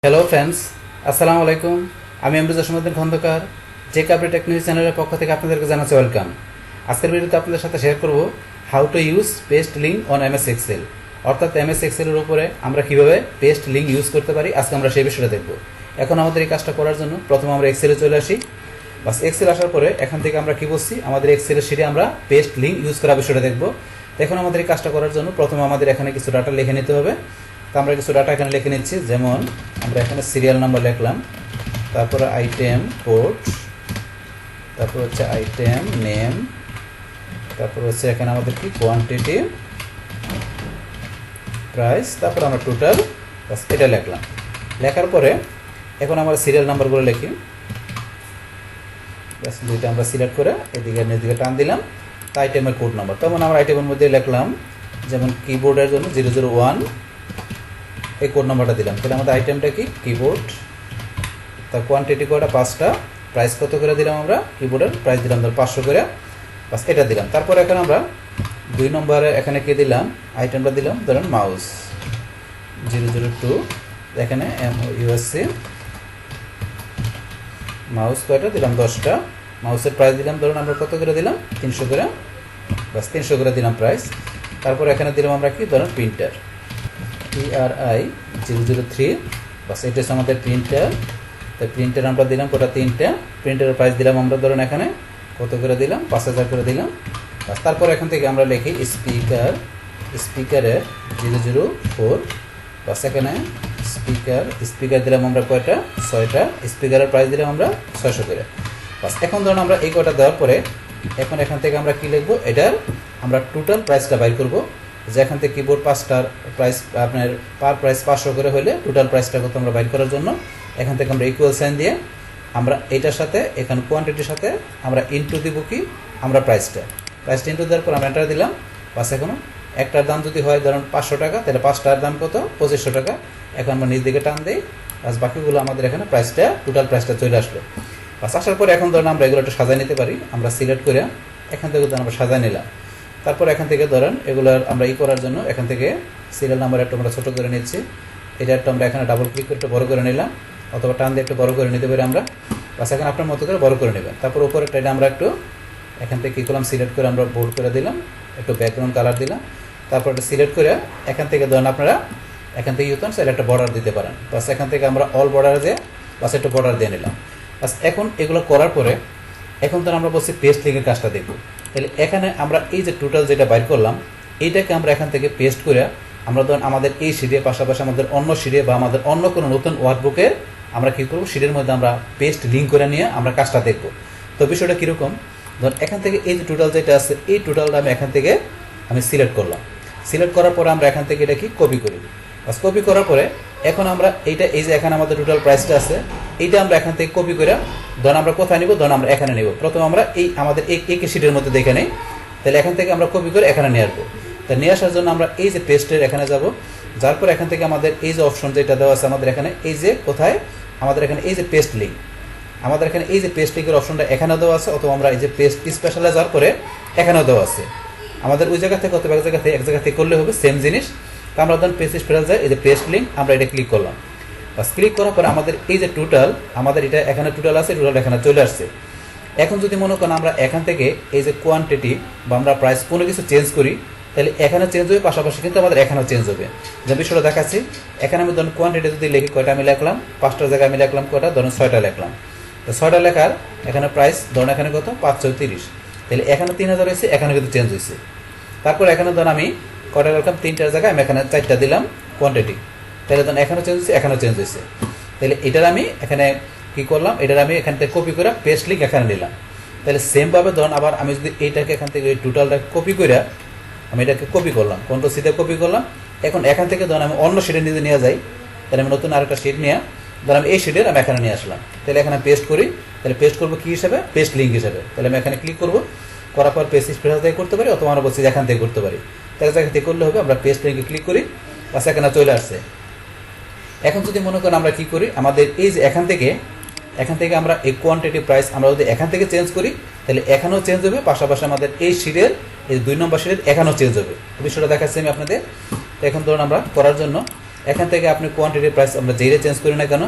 Hello friends, আসসালামু আলাইকুম। আমি আমরুজ্জামান খন্দকার, জেক আপডেট টেকনোলজি চ্যানেলের পক্ষ থেকে আপনাদেরকে জানাচ্ছি ওয়েলকাম। আজকের ভিডিওতে আপনাদের সাথে শেয়ার করব how to use paste link on MS Excel, অর্থাৎ এমএস এক্সেলের উপরে আমরা কিভাবে পেস্ট লিঙ্ক ইউজ করতে পারি। আজকে আমরা সেই বিষয়টা দেখব। এখন আমাদের এই কাজটা করার জন্য প্রথমে আমরা এক্সেলে চলে আসি। বাস এক্সেল আসার পরে এখান থেকে আমরা কি বলছি, আমাদের এক্সেলের শিটে আমরা পেস্ট লিঙ্ক ইউজ করার বিষয়টা দেখব। এখন আমাদের এই কাজটা করার জন্য প্রথমে আমাদের এখানে কিছু ডাটা লিখে নিতে হবে। তো আমরা কিছু ডাটা এখানে লিখে নিচ্ছি, যেমন আমরা এখানে সিরিয়াল নাম্বার লিখলাম, তারপরে আইটেম কোড, তারপর হচ্ছে আইটেম নেম, তারপর হচ্ছে এখানে আমাদের কি কোয়ান্টিটি, প্রাইস, তারপর আমরা টোটাল, বাস এটা লিখলাম। লেখার পরে এখন আমরা সিরিয়াল নাম্বারগুলো লিখি। বাস দুইটা আমরা সিলেক্ট করে এদিকে টান দিলাম। তো আইটেমের কোড নাম্বার, তেমন আমরা আইটেমের মধ্যে লিখলাম, যেমন কিবোর্ডের জন্য 001 এই কোড নাম্বারটা দিলাম। তাহলে আমাদের আইটেমটা কি কিবোর্ড, তার কোয়ান্টিটি কয়টা 5টা, প্রাইস কত করে দিলাম, আমরা কিবোর্ডের প্রাইস দিলাম ধর 500 করে, বাস এটা দিলাম। তারপর এখানে আমরা 2 নম্বরে এখানে কে দিলাম, আইটেমটা দিলাম ধরেন মাউস 002, এখানে MOUSE মাউস কয়টা দিলাম 10টা, মাউসের প্রাইস দিলাম ধরুন আমরা কত করে দিলাম 300 করে, বাস 300 করে দিলাম প্রাইস। তারপর এখানে দিলাম আমরা কি ধরেন প্রিন্টার PRI 003, বাস এটা হচ্ছে আমাদের প্রিন্টার। তো প্রিন্টার আমরা দিলাম কটা 3টা, প্রিন্টারের প্রাইস দিলাম আমরা ধরুন এখানে কত করে দিলাম 5000 করে দিলাম, বাস। তারপর এখান থেকে আমরা লিখি স্পিকারের 004, বাস এখানে স্পিকার দিলাম আমরা কয়টা 6টা, স্পিকারের প্রাইস দিলাম আমরা 600 করে, বাস। এখন ধরুন আমরা এই কয়টা দেওয়ার পরে এখন এখান থেকে আমরা কি লিখবো, এটার আমরা টোটাল প্রাইসটা বাইর করবো। যে এখান থেকে কিবোর্ড 5টার প্রাইস আপনার পার প্রাইস 500 করে হলে টোটাল প্রাইসটা কত আমরা বাইর করার জন্য এখান থেকে আমরা ইকুয়াল সাইন দিয়ে আমরা এটার সাথে এখানে কোয়ান্টিটির সাথে আমরা ইনটু দিব কি আমরা প্রাইসটা ইনটু দেওয়ার পর আমরা এন্টার দিলাম, বাস। এখন একটার দাম যদি হয় ধরুন 500 টাকা, তাহলে 5টার দাম কত 2500 টাকা। এখন আমরা নিচ দিকে টান দিই, বাস বাকিগুলো আমাদের এখানে টোটাল প্রাইসটা চলে আসলো, বাস। আসার পরে এখন ধরুন আমরা এগুলো একটু সাজায় নিতে পারি। আমরা সিলেক্ট করে এখান থেকে ধরুন আমরা সাজায় নিলাম। তারপর এখান থেকে ধরেন এগুলোর আমরা করার জন্য এখান থেকে সিরিয়াল নাম্বার একটু আমরা ছোটো করে নিচ্ছি, এটা একটু আমরা এখানে ডাবল ক্লিক করে একটু বড় করে নিলাম, অথবা টান দিয়ে একটু বড় করে নিতে পারি আমরা, বাস। এখন আপনার মতো করে বড় করে নেবেন। তারপর উপরে এটা আমরা একটু এখান থেকে কী করলাম, সিলেক্ট করে আমরা বোল্ড করে দিলাম, একটু ব্যাকগ্রাউন্ড কালার দিলাম। তারপর এটা সিলেক্ট করে এখান থেকে ধরেন আপনারা এখান থেকে ইউতন সেটা একটা বর্ডার দিতে পারেন, বাস। এখান থেকে আমরা অল বর্ডার দিয়ে বাস একটু বর্ডার দিয়ে নিলাম, বাস। এখন এগুলো করার পরে এখন তো আমরা বলছি পেস্ট লিঙ্কের কাজটা দেখব। তাহলে এখানে আমরা এই যে টোটাল যেটা বাইর করলাম এইটাকে আমরা এখান থেকে পেস্ট করে আমরা ধরুন আমাদের এই শিটের পাশাপাশি আমাদের অন্য শিটে বা আমাদের অন্য কোনো নতুন ওয়ার্কবুকে আমরা কী করবো, শিটের মধ্যে আমরা পেস্ট লিঙ্ক করে নিয়ে আমরা কাজটা দেখব। তো বিষয়টা কীরকম, ধরুন এখান থেকে এই যে টোটাল যেটা আছে এই টোটালটা আমি এখান থেকে সিলেক্ট করলাম। সিলেক্ট করার পরে আমরা এখান থেকে এটা কি কপি করি, বাস। কপি করার পরে এখন আমরা এইটা এই যে এখানে আমাদের টোটাল প্রাইসটা আছে এইটা আমরা এখান থেকে কপি করে ধরুন আমরা কোথায় নিব, ধরুন আমরা এখানে নিব। প্রথমে আমরা এই আমাদের এই শিটের মধ্যে দেখে নেই, তাহলে এখান থেকে আমরা কপি করে এখানে নিয়ে আসবো। তা নিয়ে আসার জন্য আমরা এই যে পেস্টের এখানে যাব, যার পর এখান থেকে আমাদের এই যে অপশন যেটা দেওয়া আছে আমাদের এখানে এই যে কোথায় আমাদের এখানে এই যে পেস্ট লিঙ্ক, আমাদের এখানে এই যে পেস্ট লিঙ্কের অপশনটা এখানেও দেওয়া আছে, অথবা আমরা এই যে পেস্ট স্পেশালাইজ যাওয়ার পরে এখানেও দেওয়া আছে। আমাদের ওই জায়গা থেকে অথবা এক জায়গা থেকে করলে হবে সেম জিনিস। তো আমরা ধরুন পেস্ট স্পেশালাইজ যায় এই যে পেস্ট লিঙ্ক আমরা এটা ক্লিক করলাম, বাস। ক্লিক করার পরে আমাদের এই যে টোটাল আমাদের এটা এখানে টোটাল আছে, টোটাল এখানে চলে আসছে। এখন যদি মনে করেন আমরা এখান থেকে এই যে কোয়ান্টিটি বা আমরা প্রাইস কোনো কিছু চেঞ্জ করি, তাহলে এখানে চেঞ্জ হবে, পাশাপাশি কিন্তু আমাদের এখানেও চেঞ্জ হবে। যে বিষয়টা দেখাচ্ছি, এখানে আমি ধরুন কোয়ান্টিটি যদি লিখি কয়টা আমি লিখলাম 5টার জায়গায় আমি লিখলাম কয়টা ধরুন 6টা লিখলাম। তো 6টা লেখার এখানে প্রাইস ধরুন এখানে কত 530, তাহলে এখানে 3000 হয়েছে, এখানে কিন্তু চেঞ্জ হয়েছে। তারপর এখানে ধরুন আমি কয়টা লিখলাম 3টার জায়গায় আমি এখানে 4টা দিলাম কোয়ান্টিটি, তাহলে ধরুন এখানেও চেঞ্জ হয়েছে, এখানেও চেঞ্জ হয়েছে। তাহলে এটার আমি এখানে কী করলাম, এটার আমি এখান থেকে কপি করে পেস্ট লিঙ্ক এখানে নিলাম। তাহলে সেমভাবে ধরুন আবার আমি যদি এইটাকে এখান থেকে এই টোটালটাকে কপি করে আমি এটাকে কপি করলাম, কন্ট্রোল সিতে কপি করলাম। এখন এখান থেকে ধরুন আমি অন্য শিটে নিয়ে যাই, তাহলে আমি নতুন আরেকটা শিট নিয়ে ধরুন আমি এই শিটের আমি এখানে নিয়ে আসলাম। তাহলে এখানে পেস্ট করি, তাহলে পেস্ট করবো কী হিসাবে, পেস্ট লিঙ্ক হিসাবে। তাহলে আমি এখানে ক্লিক করবো, করার পর পেস্ট স্পেশাল থেকে করতে পারি, অথবা আমরা বলছি এখান থেকে করতে পারি। তাহলে জায়গা থেকে করলে হবে, আমরা পেস্ট লিঙ্কে ক্লিক করি, বাস এখানে চলে আসছে। এখন যদি মনে করেন আমরা কি করি, আমাদের এই যে এখান থেকে আমরা এই কোয়ান্টিটি প্রাইস আমরা যদি এখান থেকে চেঞ্জ করি, তাহলে এখানেও চেঞ্জ হবে, পাশাপাশি আমাদের এই শিটের এই 2 নম্বর শিটের এখানেও চেঞ্জ হবে। বিষয়টা দেখাচ্ছি আমি আপনাদের। এখন ধরুন আমরা করার জন্য এখান থেকে আপনি কোয়ান্টিটি প্রাইস আমরা যেইটা চেঞ্জ করি না কেন,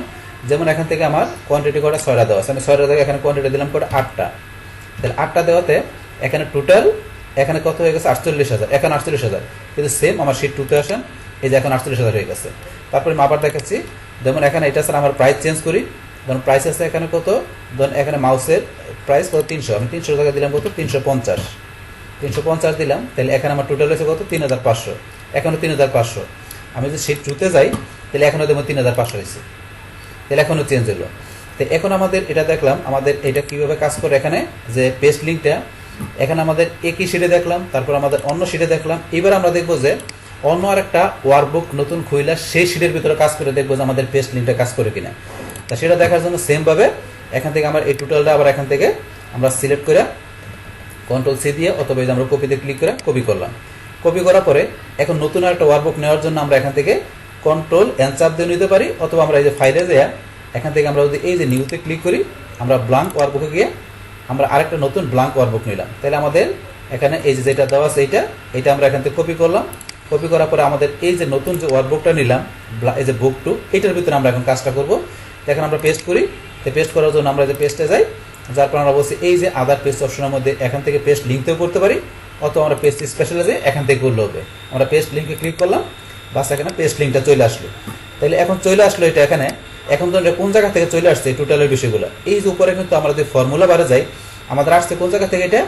যেমন এখান থেকে আমার কোয়ান্টিটি কটা 6টা দেওয়া আছে, আমি 6টা থেকে এখানে কোয়ান্টিটি দিলাম কটা 8টা, তাহলে 8টা দেওয়াতে এখানে টোটাল এখানে কত হয়ে গেছে 48,000, এখন 48,000, কিন্তু সেম আমার শিট 2তে আসেন, এই যে এখন 48,000 হয়ে গেছে। তারপরে আমি আবার দেখাচ্ছি, যেমন এখানে এটা স্যার আমার প্রাইস চেঞ্জ করি, ধরুন প্রাইস আছে এখানে কত, ধরুন এখানে মাউসের প্রাইস কত 300, আমি 300 টাকা দিলাম কত 350 দিলাম, তাহলে এখানে আমার টোটাল হয়েছে কত 3,500, এখনও 3,500। আমি যদি শিট 2তে যাই তাহলে এখনও দেখবো 3,500 হয়েছে, তাহলে এখনও চেঞ্জ হলো। তো এখন আমাদের এটা দেখলাম আমাদের এটা কীভাবে কাজ করে, এখানে যে পেস্ট লিঙ্কটা এখানে আমাদের একই শিটে দেখলাম, তারপর আমাদের অন্য শিটে দেখলাম, এবার আমরা দেখবো যে অন্য আরেকটা ওয়ার্কবুক নতুন খুইলা সেই শিটের ভিতরে কাজ করে দেখবো যে আমাদের পেস্ট লিঙ্কটা কাজ করে কিনা। তা সেটা দেখার জন্য সেমভাবে এখান থেকে আমার এই টোটালটা আবার এখান থেকে আমরা সিলেক্ট করে কন্ট্রোল সি দিয়ে অথবা আমরা কপিতে ক্লিক করে কপি করলাম। কপি করার পরে এখন নতুন একটা ওয়ার্কবুক নেওয়ার জন্য আমরা এখান থেকে কন্ট্রোল এন চাপ দিয়ে নিতে পারি, অথবা আমরা এই যে ফাইলে যাই এখান থেকে আমরা যদি এই যে নিউতে ক্লিক করি, আমরা ব্ল্যাঙ্ক ওয়ার্কবুকে গিয়ে আমরা আরেকটা নতুন ব্ল্যাঙ্ক ওয়ার্কবুক নিলাম, তাহলে আমাদের এখানে এই যে যেটা দেওয়া আছে এইটা আমরা এখান থেকে কপি করলাম। কপি করার পরে আমাদের এই যে নতুন যে ওয়ার্কবুকটা নিলাম, এই যে বুক 2, এটার ভিতরে আমরা এখন কাজটা করবো। এখন আমরা পেস্ট করি, তো পেস্ট করার জন্য আমরা যে পেস্টে যাই, যার পর আমরা বলছি এই যে আদার পেস্ট অপশনের মধ্যে এখান থেকে পেস্ট লিঙ্কতেও করতে পারি, অথবা আমরা পেস্ট স্পেশালে যাই এখান থেকে করলে হবে। আমরা পেস্ট লিঙ্কে ক্লিক করলাম, বাস এখানে পেস্ট লিঙ্কটা চলে আসলো। তাহলে এখন চলে আসলো এটা এখানে, এখন তো কোন জায়গা থেকে চলে আসছে এই টোটালের বিষয়গুলো, এই যে উপরে কিন্তু আমরা যদি ফর্মুলা বারে যাই আমাদের আসছে কোন জায়গা থেকে, এটা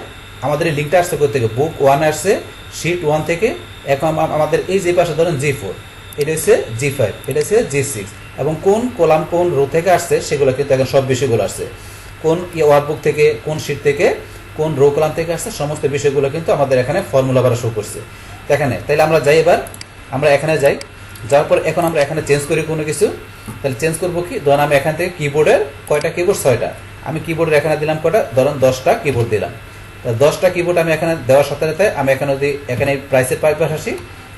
আমাদের এই লিঙ্কটা আসছে কোথা থেকে, বুক 1 আসছে শিট 1 থেকে। এখন আমাদের এই যে পাশে ধরেন G4, এটা হচ্ছে G5, এটা হচ্ছে G6, এবং কোন কলাম কোন রো থেকে আসছে সেগুলো কিন্তু এখন সব বিষয়গুলো আসছে, কোন ওয়ার্কবুক থেকে কোন শিট থেকে কোন রো কলাম থেকে আসছে সমস্ত বিষয়গুলো কিন্তু আমাদের এখানে ফর্মুলা বারে শো করছে এখানে। তাহলে আমরা যাই, এবার আমরা এখানে যাই, যাওয়ার পর এখন আমরা এখানে চেঞ্জ করি কোনো কিছু, তাহলে চেঞ্জ করবো কি, ধরুন আমি এখান থেকে কিবোর্ডের কয়টা কিবোর্ড 6টা, আমি কিবোর্ডের এখানে দিলাম কয়টা, ধরুন 10টা কিবোর্ড দিলাম। 10টা কিবোর্ড আমি এখানে দেওয়ার সাথে সাথে আমি এখানে যদি এখানে প্রাইসের পাইপাস আসি,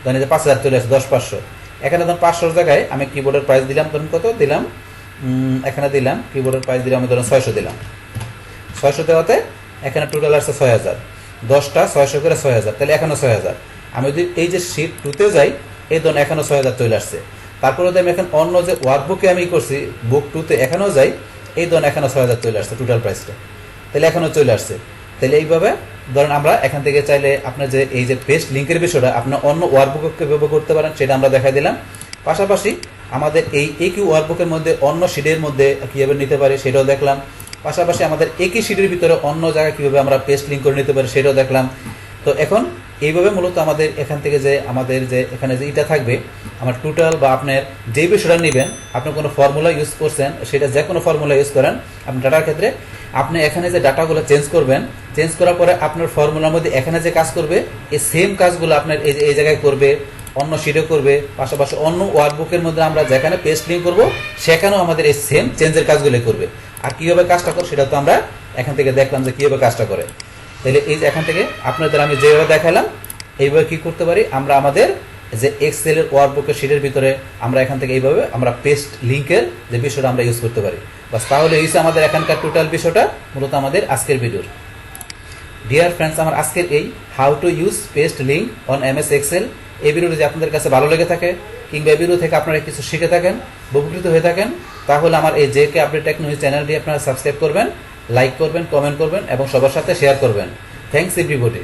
ধরেন যে 5,000 চলে আসে, 10,500, এখানে ধরুন 500 জায়গায় আমি কিবোর্ডের প্রাইস দিলাম, ধরুন কত দিলাম, এখানে দিলাম কিবোর্ডের প্রাইস দিলাম আমি ধরুন 600 দিলাম। 600 দেওয়াতে এখানে টোটাল আসছে 6,000, 10টা 600 করে 6,000, তাহলে এখানেও 6,000। আমি যদি এই যে শিট 2তে যাই, এই ধরুন এখানেও 6,000 চলে আসছে। তারপরে যদি আমি এখন অন্য যে ওয়ার্কবুকে আমি করছি বুক 2তে এখানেও যাই, এই ধরুন এখানেও 6,000 চলে আসছে টোটাল প্রাইসটা, তাহলে এখানেও চলে আসছে। তাহলে এইভাবে ধরেন আমরা এখান থেকে চাইলে আপনার যে এই যে পেস্ট লিঙ্কের বিষয়টা আপনার অন্য ওয়ার্কবুককে ব্যবহার করতে পারেন, সেটা আমরা দেখাই দিলাম। পাশাপাশি আমাদের এই একই ওয়ার্কবুকের মধ্যে অন্য শিটের মধ্যে কীভাবে নিতে পারি সেটাও দেখলাম। পাশাপাশি আমাদের একই শিটের ভিতরে অন্য জায়গায় কীভাবে আমরা পেস্ট লিঙ্ক করে নিতে পারি সেটাও দেখলাম। তো এখন এইভাবে মূলত আমাদের এখান থেকে যে আমাদের যে এখানে যে এটা থাকবে আমার টোটাল বা আপনার যেই বিষয়টা নেবেন, আপনি কোনো ফর্মুলা ইউজ করছেন সেটা যে কোনো ফর্মুলা ইউজ করেন আপনি ডাটার ক্ষেত্রে, আপনি এখানে যে ডাটাগুলো চেঞ্জ করবেন, চেঞ্জ করার পরে আপনার ফর্মুলার মধ্যে এখানে যে কাজ করবে এই সেম কাজগুলো আপনার এই জায়গায় করবে, অন্য শিটে করবে। পাশাপাশি অন্য ওয়ার্কবুকের মধ্যে আমরা যেখানে পেস্ট লিঙ্ক করবো সেখানেও আমাদের এই সেম চেঞ্জের কাজগুলো করবে। আর কীভাবে কাজটা করে সেটা তো আমরা এখান থেকে দেখলাম যে কীভাবে কাজটা করে। তাহলে এই যে এখান থেকে আপনাদের আমি যেভাবে দেখালাম এইভাবে কী করতে পারি, আমরা আমাদের যে এক্সেলের ওয়ার্কবুকের শিটের ভিতরে আমরা এখান থেকে এইভাবে আমরা পেস্ট লিঙ্কের যে বিষয়টা আমরা ইউজ করতে পারি। বাস তাহলে এই আমাদের এখানকার টোটাল বিষয়টা মূলত আমাদের আজকের ভিডিওর। ডিয়ার ফ্রেন্ডস, আমার আজকের এই how to use paste link on MS Excel এই ভিডিওটি যদি আপনাদের কাছে ভালো লেগে থাকে কিংবা এই ভিডিও থেকে আপনারা কিছু শিখে থাকেন, উপকৃত হয়ে থাকেন, তাহলে আমার এই JK আপডেট টেকনোলজি চ্যানেলটি আপনারা সাবস্ক্রাইব করবেন, লাইক করবেন, কমেন্ট করবেন এবং সবার সাথে শেয়ার করবেন। Thanks everybody.